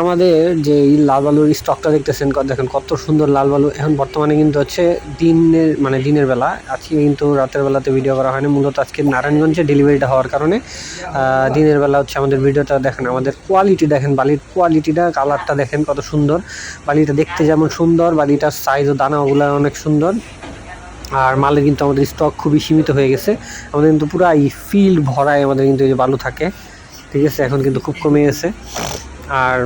আমাদের যে এই লাল বালুর স্টকটা দেখতেছেন, দেখেন কত সুন্দর লাল বালু। এখন বর্তমানে কিন্তু হচ্ছে দিনের বেলা, আজকে কিন্তু রাতের বেলাতে ভিডিও করা হয়নি। মূলত আজকে নারায়ণগঞ্জে ডেলিভারিটা হওয়ার কারণে দিনের বেলা হচ্ছে আমাদের ভিডিওটা দেখেন। আমাদের কোয়ালিটি দেখেন, বালির কোয়ালিটিটা, কালারটা দেখেন কত সুন্দর। বালিটা দেখতে যেমন সুন্দর, বালিটার সাইজ ও দানাগুলো অনেক সুন্দর। আর মালের কিন্তু আমাদের স্টক খুবই সীমিত হয়ে গেছে। আমাদের কিন্তু পুরো এই ফিল্ড ভরায় আমাদের কিন্তু এই যে বালু থাকে, ঠিক আছে। এখন কিন্তু খুব কমে গেছে। আর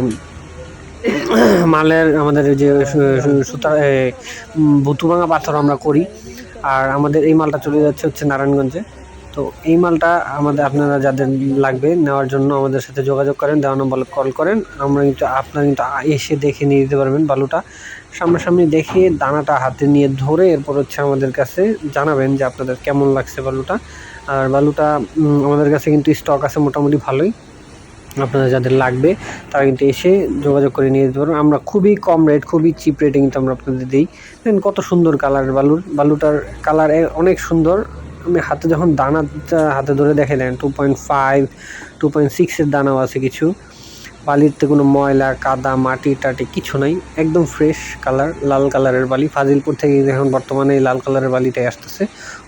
মালের আমাদের যে সুতা ভুতুভাঙা পাথর আমরা করি। আর আমাদের এই মালটা চলে যাচ্ছে হচ্ছে নারায়ণগঞ্জে। তো এই মালটা আপনারা যাদের লাগবে নেওয়ার জন্য আমাদের সাথে যোগাযোগ করেন, দেওয়া নম্বরে কল করেন। আপনারা কিন্তু এসে দেখে নিয়ে দিতে পারবেন। বালুটা সামনাসামনি দেখে দানাটা হাতে নিয়ে ধরে এরপর হচ্ছে আমাদের কাছে জানাবেন যে আপনাদের কেমন লাগছে বালুটা। আর বালুটা আমাদের কাছে কিন্তু স্টক আছে মোটামুটি ভালোই। আপনাদের যাদের লাগবে তারা কিন্তু এসে যোগাযোগ করে নিয়ে যেতে পারবেন। আমরা খুবই কম রেট, খুবই চিপ রেটে কিন্তু আমরা আপনাদের দিই। দেখেন কত সুন্দর কালার বালুটার কালার অনেক সুন্দর। আমি যখন দানাটা হাতে ধরে দেখে দেন 2.5 2.6 দানাও আছে কিছু। বালিতে কোনো ময়লা কাদা মাটি টাটি কিছু নাই, একদম ফ্রেশ কালার, লাল কালারের বালি। ফাজিলপুর থেকে এখন বর্তমানে এই লাল কালারের বালিটাই আসতেছে।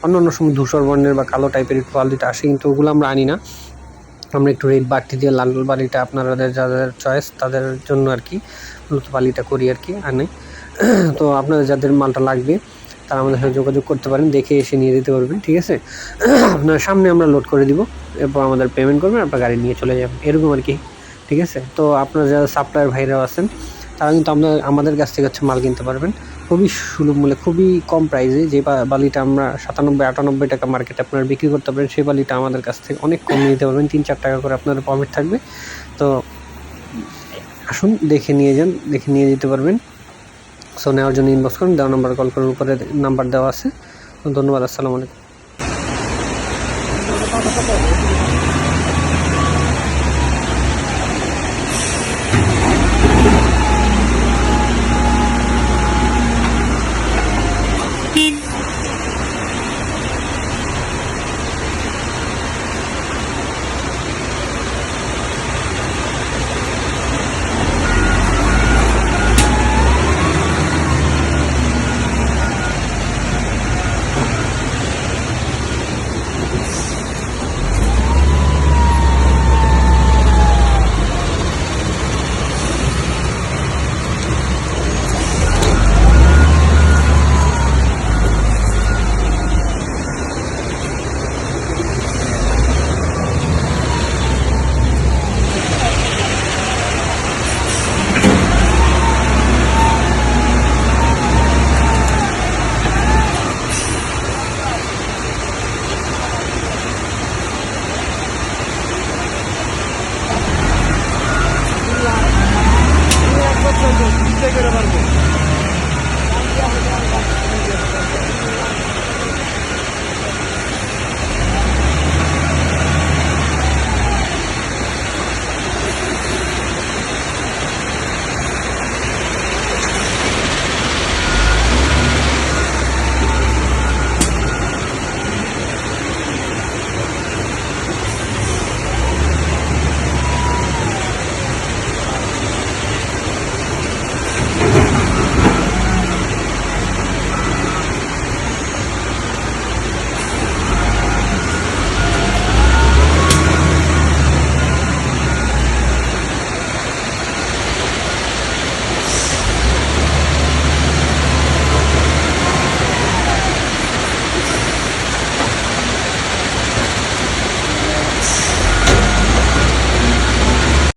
অন্য সময় ধূসর বর্ণের বা কালো টাইপের একটু বালিটা আসে, কিন্তু ওগুলো আমরা আনি না। আমরা একটু রেট বাড়তি দিয়ে লাল বালিটা আপনাদের যাদের চয়েস তাদের জন্য আর কি মূলত বালিটা করি আর কি আনি। তো আপনাদের যাদের মালটা লাগবে তারা আমাদের সাথে যোগাযোগ করতে পারেন, দেখে এসে নিয়ে দিতে পারবেন, ঠিক আছে। আপনার সামনে আমরা লোড করে দিব, এরপর আমাদের পেমেন্ট করবেন, আপনার গাড়ি নিয়ে চলে যাবেন, এরকম আর কি, ঠিক আছে। তো আপনারা যারা সাপ্লায়ার ভাইরাও আছেন তারা কিন্তু আমাদের কাছ থেকে হচ্ছে মাল কিনতে পারবেন খুবই সুলভ মূল্যে, খুবই কম প্রাইসে। যে বালিটা আমরা 97-98 টাকা মার্কেটে আপনারা বিক্রি করতে পারেন, সেই বালিটা আমাদের কাছ থেকে অনেক কম নিতে পারবেন। 3-4 টাকা করে আপনাদের প্রফিট থাকবে। তো আসুন দেখে নিয়ে যান, দেখে নিয়ে যেতে পারবেন। সো নেওয়ার জন্য ইনবক্স করুন, দেওয়া নাম্বার কল করার উপরে নাম্বার দেওয়া আছে। ধন্যবাদ, আসসালামু আলাইকুম। করে পারবো।